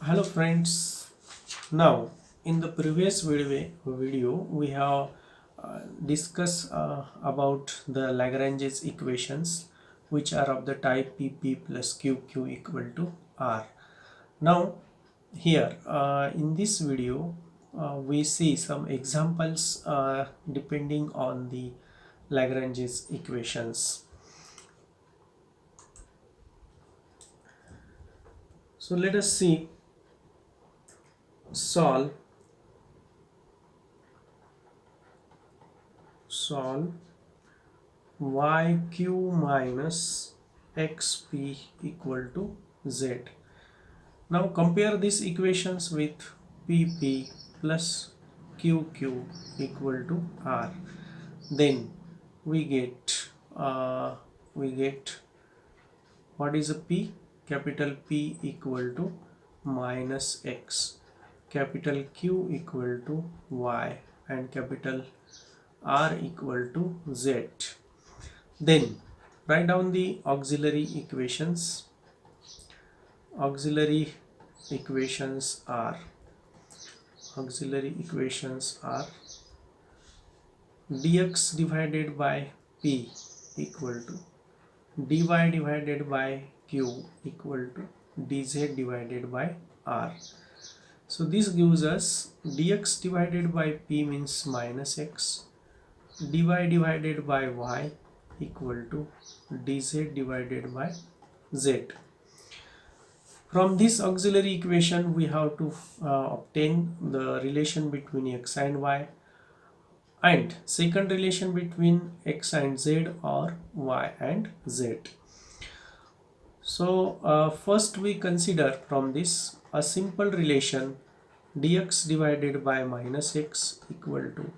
Hello friends. Now in the previous video we have discussed about the Lagrange's equations which are of the type PP plus QQ equal to R. Now here in this video we see some examples depending on the Lagrange's equations. So let us see solve yq minus xp equal to z. Now compare these equations with pp plus qq equal to r. Then we get what is a p? Capital P equal to minus x, capital Q equal to y, and capital R equal to z. Then write down the auxiliary equations. Auxiliary equations are dx divided by p equal to dy divided by q equal to dz divided by r. So this gives us dx divided by p means minus x, dy divided by y equal to dz divided by z. From this auxiliary equation we have to obtain the relation between x and y, and second relation between x and z or y and z. So first we consider from this a simple relation dx divided by minus x equal to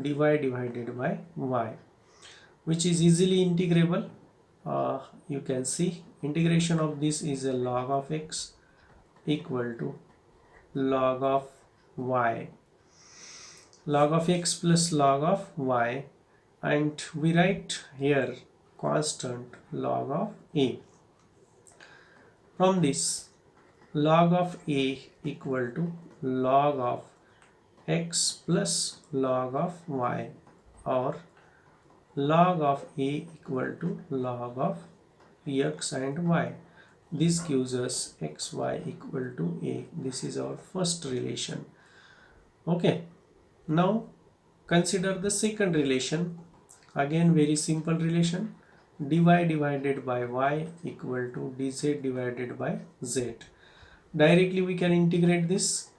dy divided by y, which is easily integrable. You can see integration of this is a log of x equal to log of y, log of x plus log of y, and we write here constant log of a. From this log of a equal to log of x plus log of y, or log of a equal to log of x and y. This gives us xy equal to a. This is our first relation. Okay, now consider the second relation. Again very simple relation, dy divided by y equal to dz divided by z. Directly we can integrate this.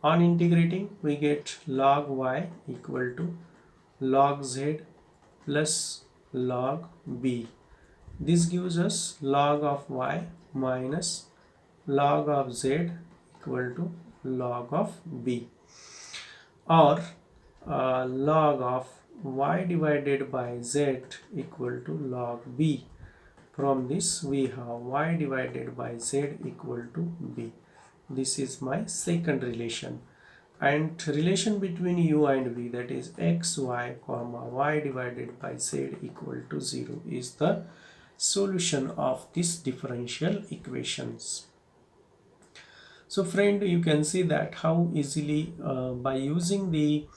On integrating we get log y equal to log z plus log b. This gives us log of y minus log of z equal to log of b, or log of y divided by z equal to log b. From this we have y divided by z equal to b. This is my second relation, and relation between u and v, that is x y comma y divided by z equal to 0, is the solution of this differential equations. So friend, you can see that how easily by using the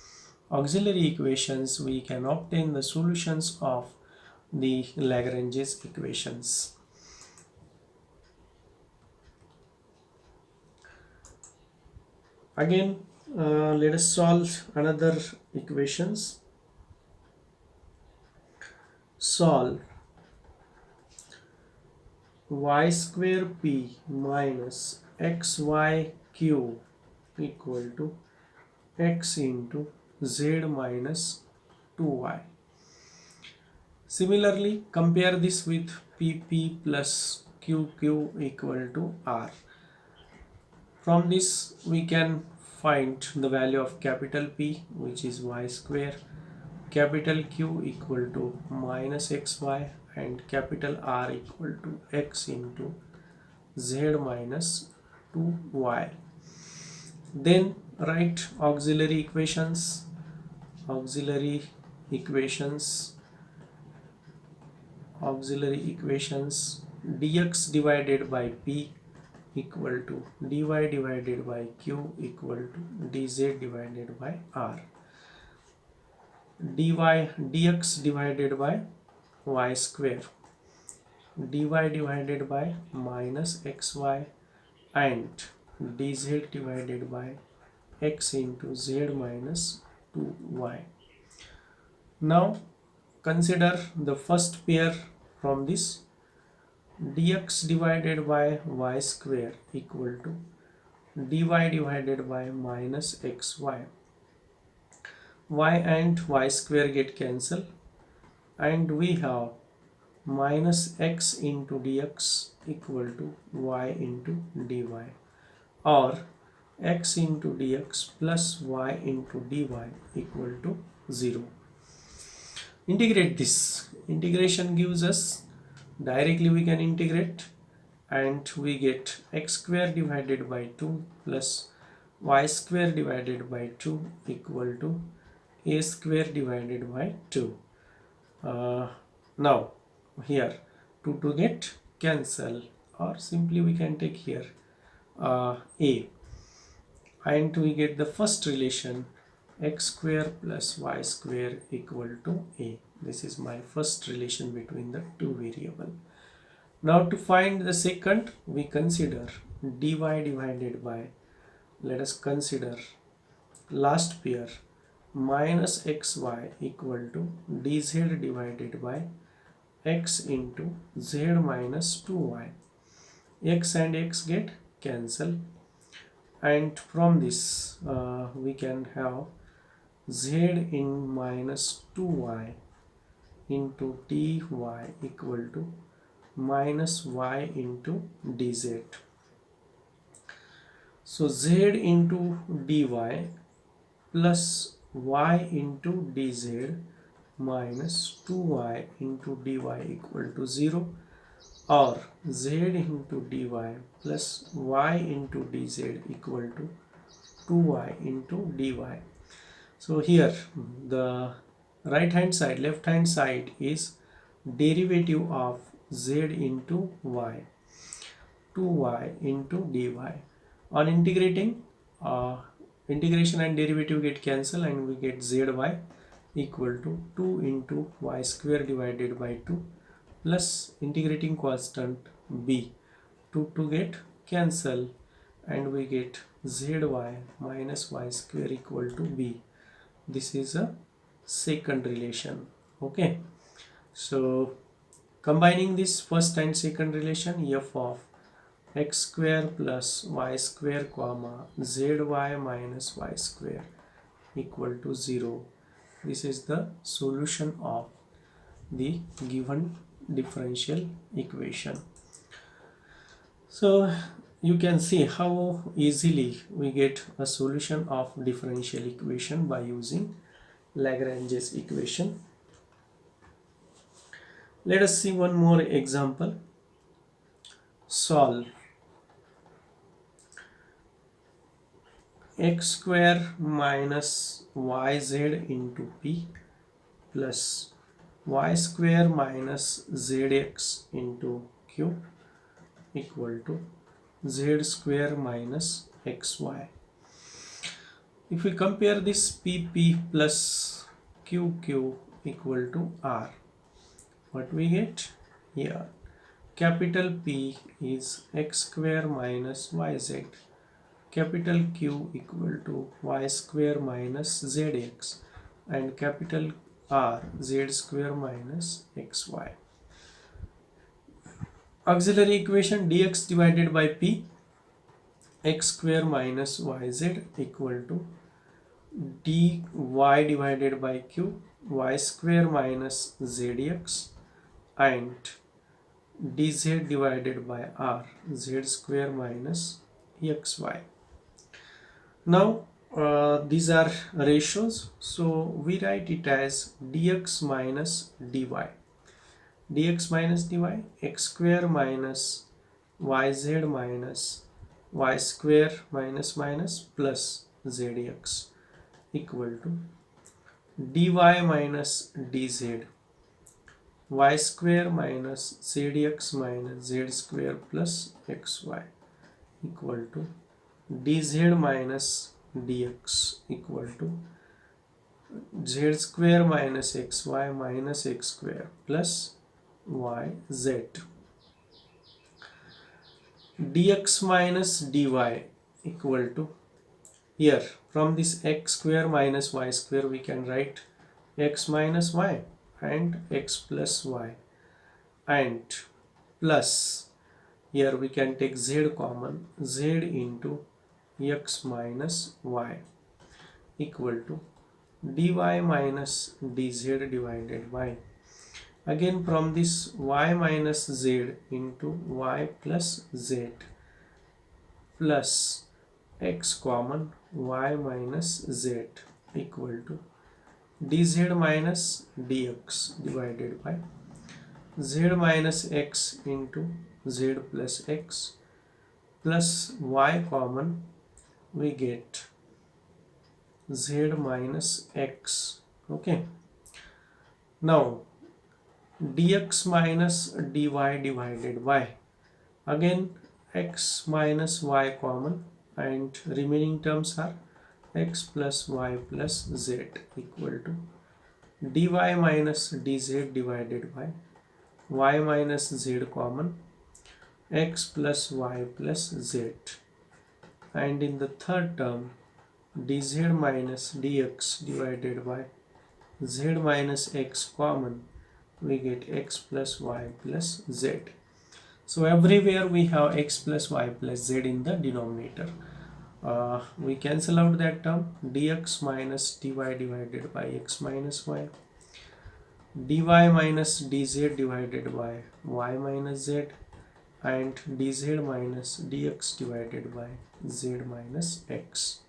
auxiliary equations we can obtain the solutions of the Lagrange's equations. Again let us solve another equations. Solve y square p minus xy cube equal to x into z minus 2y. Similarly, compare this with pp plus qq equal to r. From this we can find the value of capital P, which is y square, capital Q equal to minus xy, and capital R equal to x into z minus 2y. Then write auxiliary equations. Auxiliary equations dx divided by p equal to dy divided by q equal to dz divided by r. Dx divided by y square, dy divided by minus xy, and dz divided by x into z minus 2y. Now consider the first pair from this. Dx divided by y square equal to dy divided by minus xy. Y and y square get cancelled, and we have minus x into dx equal to y into dy, or x into dx plus y into dy equal to 0. Integrate this. Integration gives us, directly we can integrate, and we get x square divided by 2 plus y square divided by 2 equal to a square divided by 2. Now here 2 get cancel, or simply we can take here a, and we get the first relation, x square plus y square equal to a. This is my first relation between the two variables. Now to find the second, we consider dy divided by, let us consider last pair, minus xy equal to dz divided by x into z minus 2y. X and x get cancelled, and from this we can have z in minus 2y into dy equal to minus y into dz. So z into dy plus y into dz minus 2y into dy equal to 0, or z into dy plus y into dz equal to 2y into dy. So here the right hand side, left hand side is derivative of z into y, 2y into dy. On integrating, integration and derivative get cancelled, and we get zy equal to 2 into y square divided by 2 plus integrating constant b, 2 get cancelled, and we get zy minus y square equal to b. This is a second relation. Okay, so combining this first and second relation, f of x square plus y square comma zy minus y square equal to 0. This is the solution of the given differential equation. So you can see how easily we get a solution of differential equation by using Lagrange's equation. Let us see one more example. Solve x square minus yz into p plus y square minus zx into q equal to z square minus xy. If we compare this pp plus qq equal to r, what we get here? Capital P is x square minus yz, capital Q equal to y square minus zx, and capital R z square minus xy. Auxiliary equation dx divided by p, x square minus yz equal to dy divided by q, y square minus zx, and dz divided by r, z square minus xy. Now these are ratios, so we write it as dx minus dy. Dx minus dy, x square minus yz minus y square minus minus plus zx equal to dy minus dz, y square minus zx minus z square plus xy equal to dz minus dx equal to z square minus xy minus x square plus yz. Dx minus dy equal to, here from this x square minus y square we can write x minus y and x plus y, and plus, here we can take z common, z into x minus y equal to dy minus dz divided by, again from this y minus z into y plus z plus x common y minus z equal to dz minus dx divided by z minus x into z plus x plus y common, we get z minus x. Okay, now dx minus dy divided by, again x minus y common and remaining terms are x plus y plus z equal to dy minus dz divided by y minus z common, x plus y plus z, and in the third term dz minus dx divided by z minus x common, we get x plus y plus z. So everywhere we have x plus y plus z in the denominator. We cancel out that term, dx minus dy divided by x minus y, dy minus dz divided by y minus z, and dz minus dx divided by z minus x.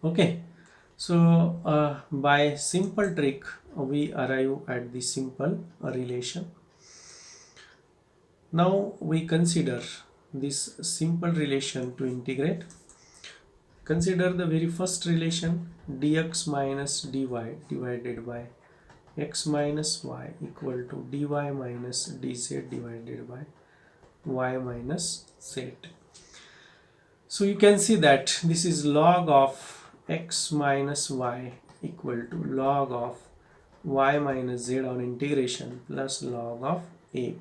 Okay, so by simple trick we arrive at the simple relation. Now we consider this simple relation to integrate. Consider the very first relation, dx minus dy divided by x minus y equal to dy minus dz divided by y minus z. So you can see that this is log of x minus y equal to log of y minus z on integration plus log of a.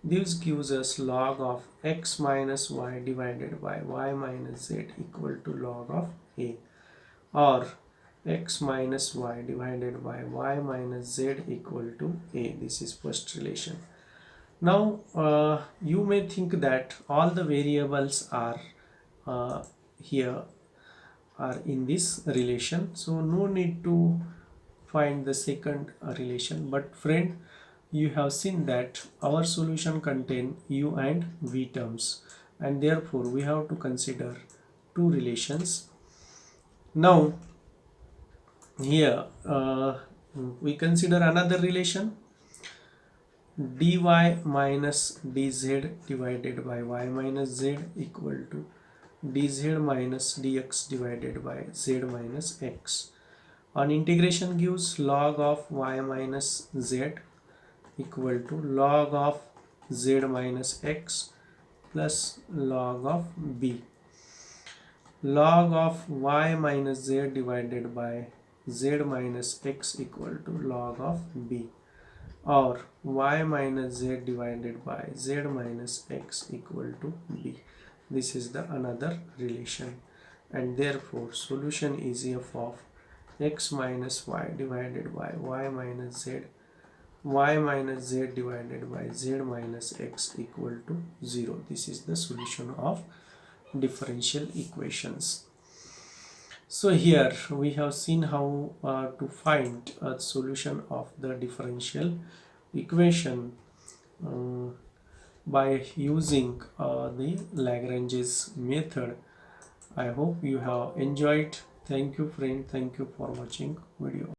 This gives us log of x minus y divided by y minus z equal to log of a, or x minus y divided by y minus z equal to a. This is first relation. Now you may think that all the variables are here are in this relation, so no need to find the second relation. But friend, you have seen that our solution contain u and v terms, and therefore we have to consider two relations. Now here we consider another relation, dy minus dz divided by y minus z equal to dz minus dx divided by z minus x. On integration gives log of y minus z equal to log of z minus x plus log of b. Log of y minus z divided by z minus x equal to log of b, or y minus z divided by z minus x equal to b. This is the another relation, and therefore solution is f of x minus y divided by y minus z, y minus z divided by z minus x equal to 0. This is the solution of differential equations. So here we have seen how to find a solution of the differential equation by using the Lagrange's method. I hope you have enjoyed. Thank you friend, thank you for watching video.